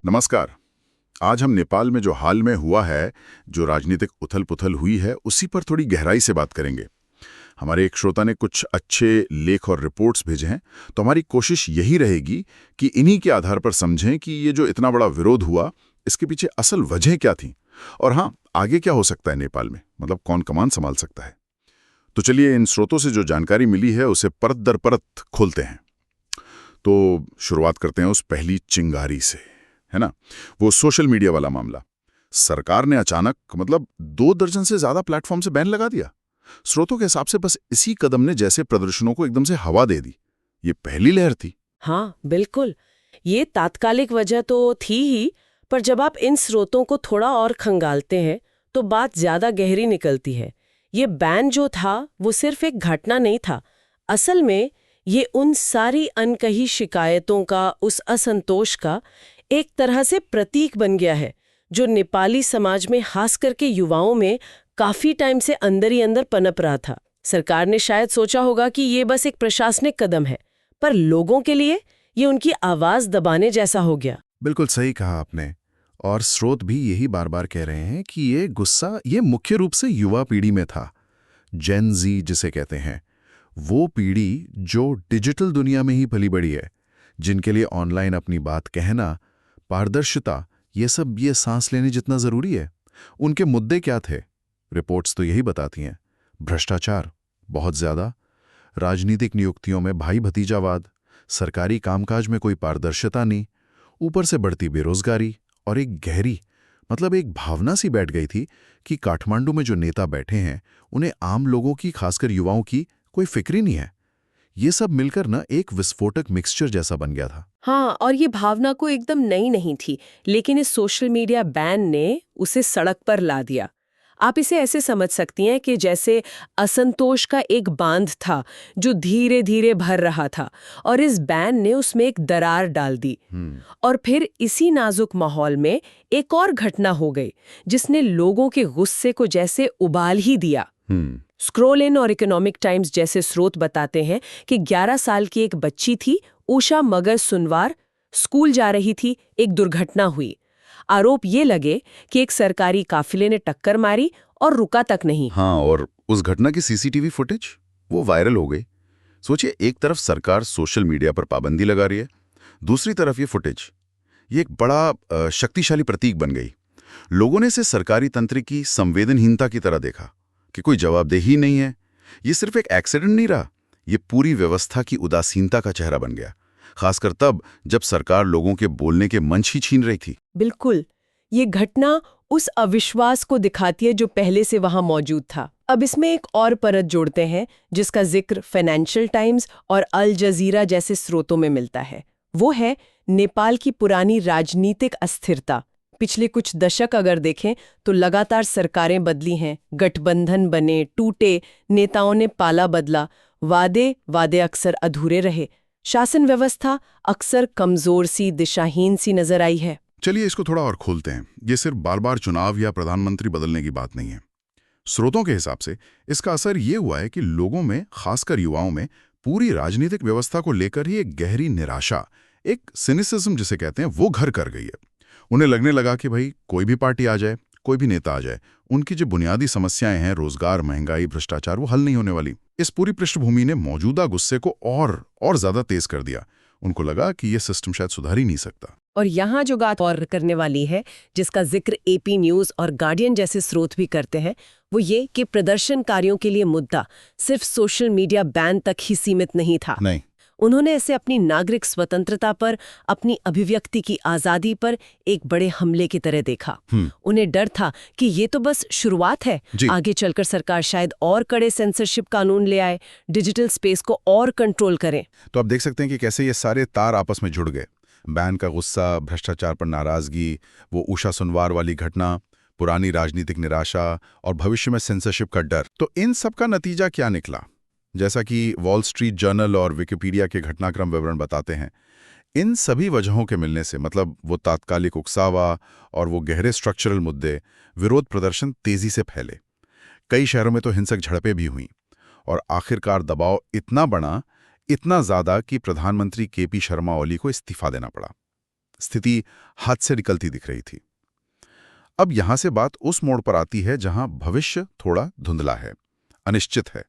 नमस्कार। आज हम नेपाल में जो हाल में हुआ है, जो राजनीतिक उथल-पुथल हुई है, उसी पर थोड़ी गहराई से बात करेंगे। हमारे एक श्रोता ने कुछ अच्छे लेख और रिपोर्ट्स भेजे हैं, तो हमारी कोशिश यही रहेगी कि इन्हीं के आधार पर समझें कि ये जो इतना बड़ा विरोध हुआ, इसके पीछे असल वजह क्या थी और हाँ, आगे क्या हो सकता है नेपाल में, मतलब कौन कमान संभाल सकता है। तो चलिए इन स्रोतों से जो जानकारी मिली है, उसे परत दर परत खोलते हैं। तो शुरुआत करते हैं उस पहली चिंगारी से, है ना? वो सोशल मीडिया वाला मामला। सरकार ने अचानक 2 दर्जन से ज्यादा प्लेटफॉर्म से बैन लगा दिया। स्रोतों के हिसाब से बस इसी कदम ने जैसे प्रदर्शनों को एकदम से हवा दे दी। ये पहली लहर थी। हाँ, बिल्कुल। ये तात्कालिक वजह तो थी ही, पर जब आप इन स्रोतों को थोड़ा और खंगालते हैं, तो बात ज्यादा गहरी निकलती है। ये बैन जो था, वो सिर्फ एक घटना नहीं था। असल में ये उन सारी अनकही शिकायतों का, उस असंतोष का एक तरह से प्रतीक बन गया है, जो नेपाली समाज में, खास करके युवाओं में, काफी टाइम से अंदर ही अंदर पनप रहा था। सरकार ने शायद सोचा होगा कि ये बस एक प्रशासनिक कदम है, पर लोगों के लिए ये उनकी आवाज दबाने जैसा हो गया। बिल्कुल सही कहा आपने। और स्रोत भी यही बार बार कह रहे हैं कि ये गुस्सा ये मुख्य रूप से युवा पीढ़ी में था। जेन जी जिसे कहते हैं, वो पीढ़ी जो डिजिटल दुनिया में ही पली बड़ी है, जिनके लिए ऑनलाइन अपनी बात कहना, पारदर्शिता, ये सांस लेने जितना जरूरी है। उनके मुद्दे क्या थे? रिपोर्ट्स तो यही बताती हैं। भ्रष्टाचार बहुत ज्यादा, राजनीतिक नियुक्तियों में भाई भतीजावाद, सरकारी कामकाज में कोई पारदर्शिता नहीं, ऊपर से बढ़ती बेरोजगारी और एक गहरी एक भावना सी बैठ गई थी कि काठमांडू में जो नेता बैठे हैं, उन्हें आम लोगों की, खासकर युवाओं की कोई फिक्र ही नहीं है। ये सब मिलकर ना एक विस्फोटक मिक्सचर जैसा बन गया था। हाँ, और ये भावना को एकदम नई नहीं थी, लेकिन इस सोशल मीडिया बैन ने उसे सड़क पर ला दिया। आप इसे ऐसे समझ सकती हैं कि जैसे असंतोष का एक बांध था जो धीरे धीरे भर रहा था, और इस बैन ने उसमें एक दरार डाल दी। और फिर इसी नाजुक माहौल में एक और घटना हो गई, जिसने लोगों के गुस्से को जैसे उबाल ही दिया। स्क्रॉल इन और इकोनॉमिक टाइम्स जैसे स्रोत बताते हैं कि 11 साल की एक बच्ची थी, उषा मगर सुनवार, स्कूल जा रही थी, एक दुर्घटना हुई। आरोप ये लगे कि एक सरकारी काफिले ने टक्कर मारी और रुका तक नहीं। हाँ, और उस घटना की सीसीटीवी फुटेज वो वायरल हो गई। सोचिए, एक तरफ सरकार सोशल मीडिया पर पाबंदी लगा रही है, दूसरी तरफ ये फुटेज, ये एक बड़ा शक्तिशाली प्रतीक बन गई। लोगों ने इसे सरकारी तंत्र की संवेदनहीनता की तरह देखा कि कोई जवाबदेही नहीं है। ये सिर्फ एक एक्सीडेंट नहीं रहा, ये पूरी व्यवस्था की उदासीनता का चेहरा बन गया, खासकर तब जब सरकार लोगों के बोलने के मंच ही छीन रही थी। बिल्कुल, ये घटना उस अविश्वास को दिखाती है जो पहले से वहां मौजूद था। अब इसमें एक और परत जोड़ते हैं, जिसका जिक्र फाइनेंशियल टाइम्स और अल जजीरा जैसे स्रोतों में मिलता है। वो है नेपाल की पुरानी राजनीतिक अस्थिरता। पिछले कुछ दशक अगर देखें तो लगातार सरकारें बदली हैं, गठबंधन बने, टूटे, नेताओं ने पाला बदला, वादे अक्सर अधूरे रहे, शासन व्यवस्था अक्सर कमजोर सी, दिशाहीन सी नजर आई है। चलिए इसको थोड़ा और खोलते हैं। ये सिर्फ बार बार चुनाव या प्रधानमंत्री बदलने की बात नहीं है। स्रोतों के हिसाब से इसका असर ये हुआ है कि लोगों में, खासकर युवाओं में, पूरी राजनीतिक व्यवस्था को लेकर ही एक गहरी निराशा, एक सिनिसिज्म जिसे कहते हैं, वो घर कर गई है। उन्हें लगने लगा कि भाई कोई भी पार्टी आ जाए, कोई भी नेता आ जाए, उनकी जो बुनियादी समस्याएं हैं, रोजगार, महंगाई, भ्रष्टाचार, वो हल नहीं होने वाली। इस पूरी पृष्ठभूमि ने मौजूदा गुस्से को और ज्यादा तेज कर दिया। उनको लगा कि ये सिस्टम शायद सुधार ही नहीं सकता। और यहाँ जो बात और करने वाली है, जिसका जिक्र एपी न्यूज़ और गार्डियन जैसे स्रोत भी करते हैं, वो ये कि प्रदर्शनकारियों के लिए मुद्दा सिर्फ सोशल मीडिया बैन तक ही सीमित नहीं था। नहीं, उन्होंने इसे अपनी नागरिक स्वतंत्रता पर, अपनी अभिव्यक्ति की आज़ादी पर एक बड़े हमले की तरह देखा। उन्हें डर था कि ये तो बस शुरुआत है, आगे चलकर सरकार शायद और कड़े सेंसरशिप कानून ले आए, डिजिटल स्पेस को और कंट्रोल करें। तो आप देख सकते हैं कि कैसे ये सारे तार आपस में जुड़ गए। बैन का गुस्सा, भ्रष्टाचार पर नाराजगी, वो उषा सुनवार वाली घटना, पुरानी राजनीतिक निराशा और भविष्य में सेंसरशिप का डर। तो इन सब का नतीजा क्या निकला? जैसा कि वॉल स्ट्रीट जर्नल और विकिपीडिया के घटनाक्रम विवरण बताते हैं, इन सभी वजहों के मिलने से, वो तात्कालिक उकसावा और वो गहरे स्ट्रक्चरल मुद्दे, विरोध प्रदर्शन तेजी से फैले। कई शहरों में तो हिंसक झड़पें भी हुईं और आखिरकार दबाव इतना बढ़ा, इतना ज्यादा कि प्रधानमंत्री केपी शर्मा ओली को इस्तीफा देना पड़ा। स्थिति हाथ से निकलती दिख रही थी। अब यहां से बात उस मोड़ पर आती है जहां भविष्य थोड़ा धुंधला है, अनिश्चित है।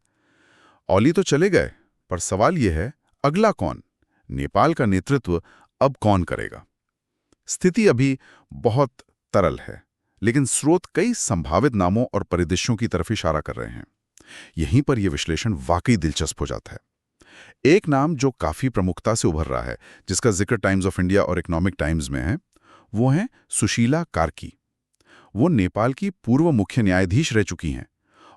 ओली तो चले गए, पर सवाल यह है, अगला कौन? नेपाल का नेतृत्व अब कौन करेगा? स्थिति अभी बहुत तरल है, लेकिन स्रोत कई संभावित नामों और परिदृश्यों की तरफ इशारा कर रहे हैं। यहीं पर यह विश्लेषण वाकई दिलचस्प हो जाता है। एक नाम जो काफी प्रमुखता से उभर रहा है, जिसका जिक्र टाइम्स ऑफ इंडिया और इकोनॉमिक टाइम्स में है, वो है सुशीला कार्की। वो नेपाल की पूर्व मुख्य न्यायाधीश रह चुकी हैं,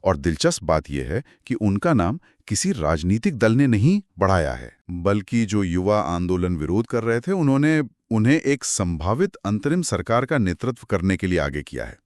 और दिलचस्प बात यह है कि उनका नाम किसी राजनीतिक दल ने नहीं बढ़ाया है, बल्कि जो युवा आंदोलन विरोध कर रहे थे उन्होंने उन्हें एक संभावित अंतरिम सरकार का नेतृत्व करने के लिए आगे किया है।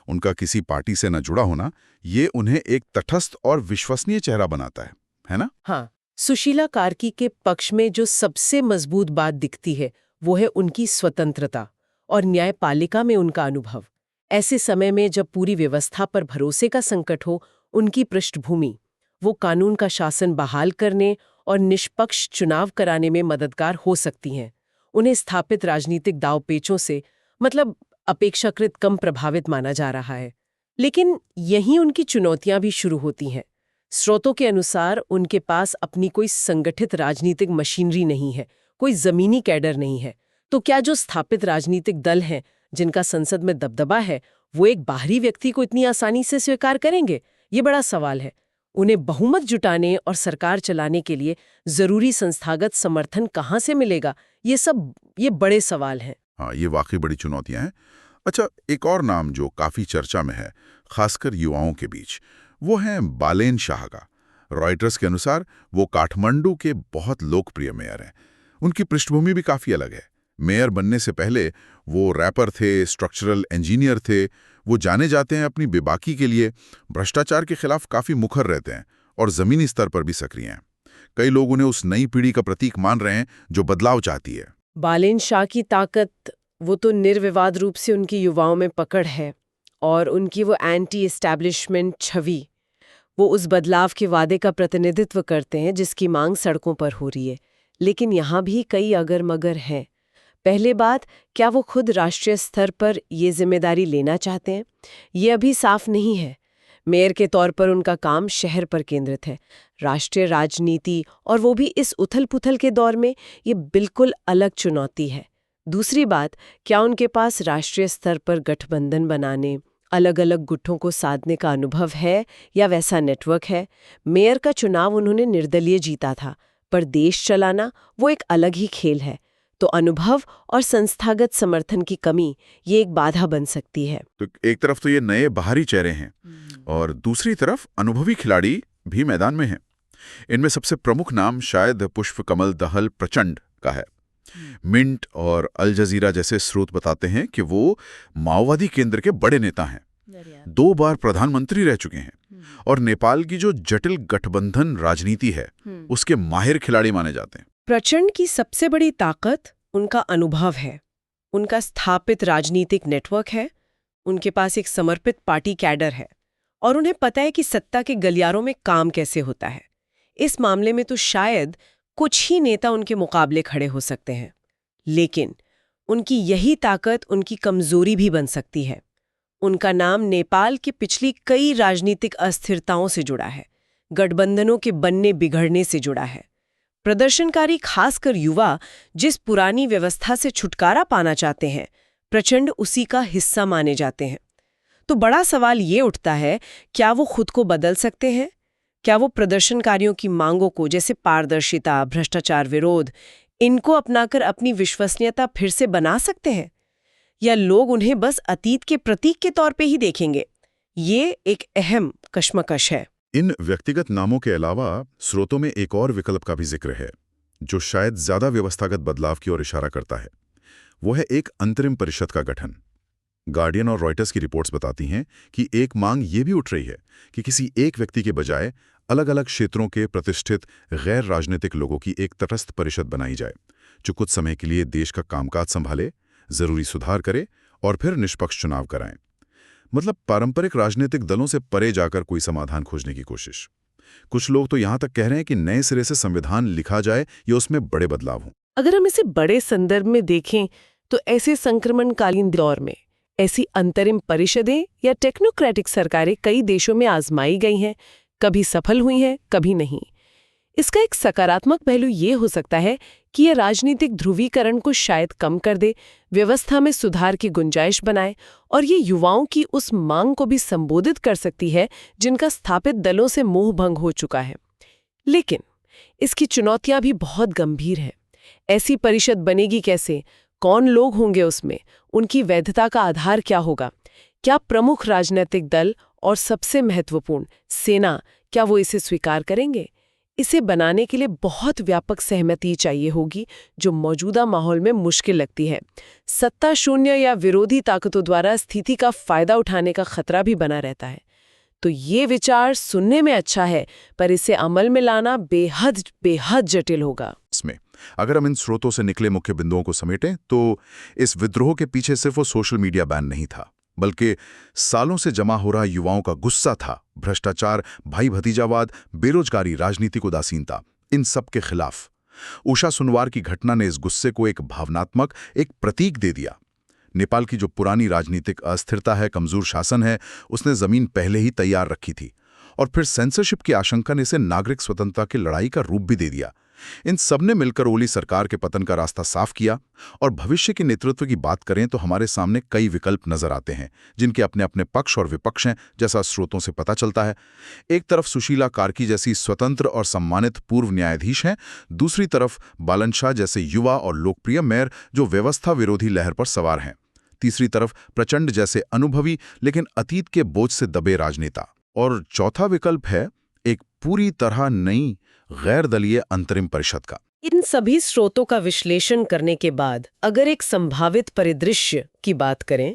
उनका किसी पार्टी से न जुड़ा होना ये उन्हें एक तटस्थ और विश्वसनीय चेहरा बनाता है ना? हाँ, सुशीला कार्की के पक्ष में जो सबसे मजबूत बात दिखती है वो है उनकी स्वतंत्रता और न्यायपालिका में उनका अनुभव। ऐसे समय में जब पूरी व्यवस्था पर भरोसे का संकट हो, उनकी पृष्ठभूमि वो कानून का शासन बहाल करने और निष्पक्ष चुनाव कराने में मददगार हो सकती हैं। उन्हें स्थापित राजनीतिक दांवपेचों से मतलब अपेक्षाकृत कम प्रभावित माना जा रहा है। लेकिन यहीं उनकी चुनौतियां भी शुरू होती हैं। स्रोतों के अनुसार उनके पास अपनी कोई संगठित राजनीतिक मशीनरी नहीं है, कोई जमीनी कैडर नहीं है। तो क्या जो स्थापित राजनीतिक दल हैं, जिनका संसद में दबदबा है, वो एक बाहरी व्यक्ति को इतनी आसानी से स्वीकार करेंगे? ये बड़ा सवाल है। उन्हें बहुमत जुटाने और सरकार चलाने के लिए जरूरी संस्थागत समर्थन कहाँ से मिलेगा? ये बड़े सवाल हैं। हाँ, ये वाकई बड़ी चुनौतियां हैं। अच्छा, एक और नाम जो काफी चर्चा में है, खासकर युवाओं के बीच, वो है बालेन शाह का। रॉयटर्स के अनुसार वो काठमांडू के बहुत लोकप्रिय मेयर हैं। उनकी पृष्ठभूमि भी काफी अलग है। मेयर बनने से पहले वो रैपर थे, स्ट्रक्चरल इंजीनियर थे। वो जाने जाते हैं अपनी बेबाकी के लिए, भ्रष्टाचार के खिलाफ काफी मुखर रहते हैं और जमीनी स्तर पर भी सक्रिय हैं। कई लोग उन्हें उस नई पीढ़ी का प्रतीक मान रहे हैं जो बदलाव चाहती है। बालेन शाह की ताकत वो तो निर्विवाद रूप से उनकी युवाओं में पकड़ है, और उनकी वो एंटी एस्टैब्लिशमेंट छवि, वो उस बदलाव के वादे का प्रतिनिधित्व करते हैं जिसकी मांग सड़कों पर हो रही है। लेकिन यहाँ भी कई अगर मगर हैं। पहले बात, क्या वो खुद राष्ट्रीय स्तर पर ये जिम्मेदारी लेना चाहते हैं? ये अभी साफ नहीं है। मेयर के तौर पर उनका काम शहर पर केंद्रित है। राष्ट्रीय राजनीति, और वो भी इस उथल-पुथल के दौर में, ये बिल्कुल अलग चुनौती है। दूसरी बात, क्या उनके पास राष्ट्रीय स्तर पर गठबंधन बनाने, अलग अलग गुटों को साधने का अनुभव है या वैसा नेटवर्क है? मेयर का चुनाव उन्होंने निर्दलीय जीता था, पर देश चलाना वो एक अलग ही खेल है। तो अनुभव और संस्थागत समर्थन की कमी ये एक बाधा बन सकती है। तो एक तरफ तो ये नए बाहरी चेहरे हैं और दूसरी तरफ अनुभवी खिलाड़ी भी मैदान में हैं। इनमें सबसे प्रमुख नाम शायद पुष्पकमल दहल प्रचंड का है। मिंट और अल जजीरा जैसे स्रोत बताते हैं कि वो माओवादी केंद्र के बड़े नेता हैं, 2 बार प्रधानमंत्री रह चुके हैं और नेपाल की जो जटिल गठबंधन राजनीति है उसके माहिर खिलाड़ी माने जाते हैं। प्रचंड की सबसे बड़ी ताकत उनका अनुभव है, उनका स्थापित राजनीतिक नेटवर्क है, उनके पास एक समर्पित पार्टी कैडर है, और उन्हें पता है कि सत्ता के गलियारों में काम कैसे होता है। इस मामले में तो शायद कुछ ही नेता उनके मुकाबले खड़े हो सकते हैं, लेकिन उनकी यही ताकत उनकी कमजोरी भी बन सकती है। उनका नाम नेपाल की पिछली कई राजनीतिक अस्थिरताओं से जुड़ा है, गठबंधनों के बनने बिगड़ने से जुड़ा है। प्रदर्शनकारी, खासकर युवा, जिस पुरानी व्यवस्था से छुटकारा पाना चाहते हैं, प्रचंड उसी का हिस्सा माने जाते हैं। तो बड़ा सवाल ये उठता है, क्या वो खुद को बदल सकते हैं? क्या वो प्रदर्शनकारियों की मांगों को, जैसे पारदर्शिता, भ्रष्टाचार विरोध, इनको अपनाकर अपनी विश्वसनीयता फिर से बना सकते हैं? या लोग उन्हें बस अतीत के प्रतीक के तौर पे ही देखेंगे? ये एक अहम कश्मकश है। इन व्यक्तिगत नामों के अलावा स्रोतों में एक और विकल्प का भी जिक्र है, जो शायद ज्यादा व्यवस्थागत बदलाव की ओर इशारा करता है। वो है एक अंतरिम परिषद का गठन। गार्डियन और रॉयटर्स की रिपोर्ट्स बताती हैं कि एक मांग ये भी उठ रही है कि किसी एक व्यक्ति के बजाय अलग अलग क्षेत्रों के प्रतिष्ठित गैर राजनीतिक लोगों की एक तटस्थ परिषद बनाई जाए, जो कुछ समय के लिए देश का कामकाज संभाले, जरूरी सुधार करे और फिर निष्पक्ष चुनाव कराएं। मतलब पारंपरिक राजनीतिक दलों से परे जाकर कोई समाधान खोजने की कोशिश। कुछ लोग तो यहां तक कह रहे हैं कि नए सिरे से संविधान लिखा जाए या उसमें बड़े बदलाव हों। अगर हम इसे बड़े संदर्भ में देखें तो ऐसे संक्रमणकालीन दौर में ऐसी अंतरिम परिषदें या टेक्नोक्रेटिक सरकारें कई देशों में आजमाई गई हैं, कभी सफल हुई हैं, कभी नहीं। इसका एक सकारात्मक पहलू ये हो सकता है कि यह राजनीतिक ध्रुवीकरण को शायद कम कर दे, व्यवस्था में सुधार की गुंजाइश बनाए और ये युवाओं की उस मांग को भी संबोधित कर सकती है जिनका स्थापित दलों से मोह भंग हो चुका है। लेकिन इसकी चुनौतियां भी बहुत गंभीर है। ऐसी परिषद बनेगी कैसे? कौन लोग होंगे उसमें? उनकी वैधता का आधार क्या होगा? क्या प्रमुख राजनीतिक दल और सबसे महत्वपूर्ण सेना, क्या वो इसे स्वीकार करेंगे? इसे बनाने के लिए बहुत व्यापक सहमति चाहिए होगी, जो मौजूदा माहौल में मुश्किल लगती है। सत्ता शून्य या विरोधी ताकतों द्वारा स्थिति का फायदा उठाने का खतरा भी बना रहता है। तो ये विचार सुनने में अच्छा है, पर इसे अमल में लाना बेहद बेहद जटिल होगा। इसमें अगर हम इन स्रोतों से निकले मुख्य बिंदुओं को समेटें तो इस विद्रोह के पीछे सिर्फ वो सोशल मीडिया बैन नहीं था, बल्कि सालों से जमा हो रहा युवाओं का गुस्सा था। भ्रष्टाचार, भाई भतीजावाद, बेरोजगारी, राजनीतिक उदासीनता, इन सब के खिलाफ उषा सुनवार की घटना ने इस गुस्से को एक भावनात्मक, एक प्रतीक दे दिया। नेपाल की जो पुरानी राजनीतिक अस्थिरता है, कमजोर शासन है, उसने जमीन पहले ही तैयार रखी थी और फिर सेंसरशिप की आशंका ने इसे नागरिक स्वतंत्रता की लड़ाई का रूप भी दे दिया। इन सब ने मिलकर ओली सरकार के पतन का रास्ता साफ किया। और भविष्य के नेतृत्व की बात करें तो हमारे सामने कई विकल्प नजर आते हैं, जिनके अपने अपने पक्ष और विपक्ष हैं, जैसा स्रोतों से पता चलता है। एक तरफ सुशीला कार्की जैसी स्वतंत्र और सम्मानित पूर्व न्यायाधीश हैं, दूसरी तरफ बालन शाह जैसे युवा और लोकप्रिय मेयर जो व्यवस्था विरोधी लहर पर सवार हैं। तीसरी तरफ प्रचंड जैसे अनुभवी लेकिन अतीत के बोझ से दबे राजनेता। और चौथा विकल्प है एक पूरी तरह नई गैर दलीय अंतरिम परिषद का। इन सभी स्रोतों का विश्लेषण करने के बाद अगर एक संभावित परिदृश्य की बात करें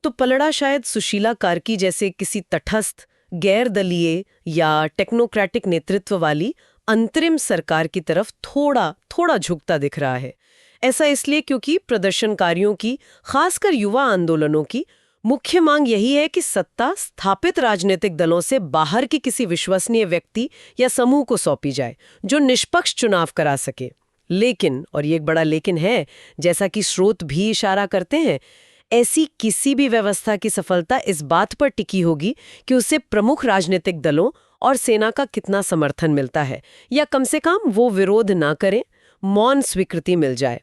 तो पलड़ा शायद सुशीला कार्की जैसे किसी तटस्थ, गैर दलीय या टेक्नोक्रेटिक नेतृत्व वाली अंतरिम सरकार की तरफ थोड़ा झुकता दिख रहा है। ऐसा इसलिए क्योंकि प्रदर्शनकारियों की, खासकर युवा आंदोलनों की, मुख्य मांग यही है कि सत्ता स्थापित राजनीतिक दलों से बाहर के किसी विश्वसनीय व्यक्ति या समूह को सौंपी जाए जो निष्पक्ष चुनाव करा सके। लेकिन, और ये एक बड़ा लेकिन है, जैसा कि स्रोत भी इशारा करते हैं, ऐसी किसी भी व्यवस्था की सफलता इस बात पर टिकी होगी कि उसे प्रमुख राजनीतिक दलों और सेना का कितना समर्थन मिलता है, या कम से कम वो विरोध ना करें, मौन स्वीकृति मिल जाए।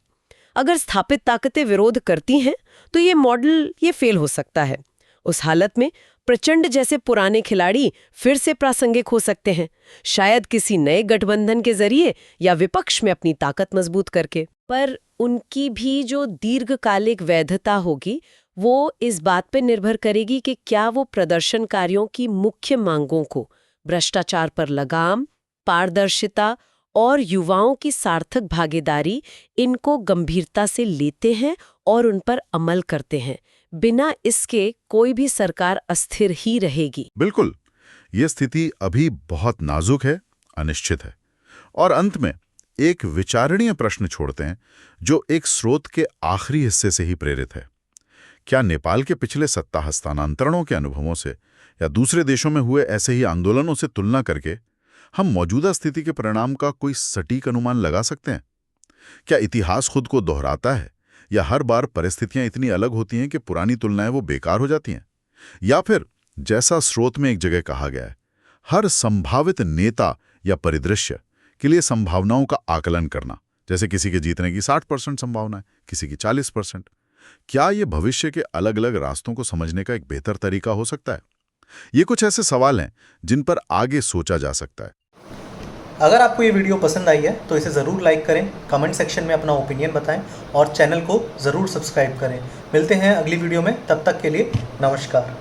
अगर स्थापित ताकतें विरोध करती हैं तो ये मॉडल फेल हो सकता है। उस हालत में प्रचंड जैसे पुराने खिलाड़ी फिर से प्रासंगिक हो सकते हैं, शायद किसी नए गठबंधन के जरिए या विपक्ष में अपनी ताकत मजबूत करके। पर उनकी भी जो दीर्घकालिक वैधता होगी वो इस बात पर निर्भर करेगी कि क्या वो प्रदर्शनकारियों की मुख्य मांगों को, भ्रष्टाचार पर लगाम, पारदर्शिता और युवाओं की सार्थक भागीदारी, इनको गंभीरता से लेते हैं और उन पर अमल करते हैं। बिना इसके कोई भी सरकार अस्थिर ही रहेगी। बिल्कुल, ये स्थिति अभी बहुत नाजुक है, अनिश्चित है। और अंत में एक विचारणीय प्रश्न छोड़ते हैं जो एक स्रोत के आखिरी हिस्से से ही प्रेरित है। क्या नेपाल के पिछले सत्ता हस्तांतरणों के अनुभवों से या दूसरे देशों में हुए ऐसे ही आंदोलनों से तुलना करके हम मौजूदा स्थिति के परिणाम का कोई सटीक अनुमान लगा सकते हैं? क्या इतिहास खुद को दोहराता है, या हर बार परिस्थितियां इतनी अलग होती हैं कि पुरानी तुलनाएं वो बेकार हो जाती हैं? या फिर जैसा स्रोत में एक जगह कहा गया है, हर संभावित नेता या परिदृश्य के लिए संभावनाओं का आकलन करना, जैसे किसी के जीतने की 60% संभावना है, किसी की 40%। क्या ये भविष्य के अलग अलग रास्तों को समझने का एक बेहतर तरीका हो सकता है? ये कुछ ऐसे सवाल हैं जिन पर आगे सोचा जा सकता है। अगर आपको ये वीडियो पसंद आई है तो इसे ज़रूर लाइक करें, कमेंट सेक्शन में अपना ओपिनियन बताएं और चैनल को ज़रूर सब्सक्राइब करें। मिलते हैं अगली वीडियो में, तब तक के लिए नमस्कार।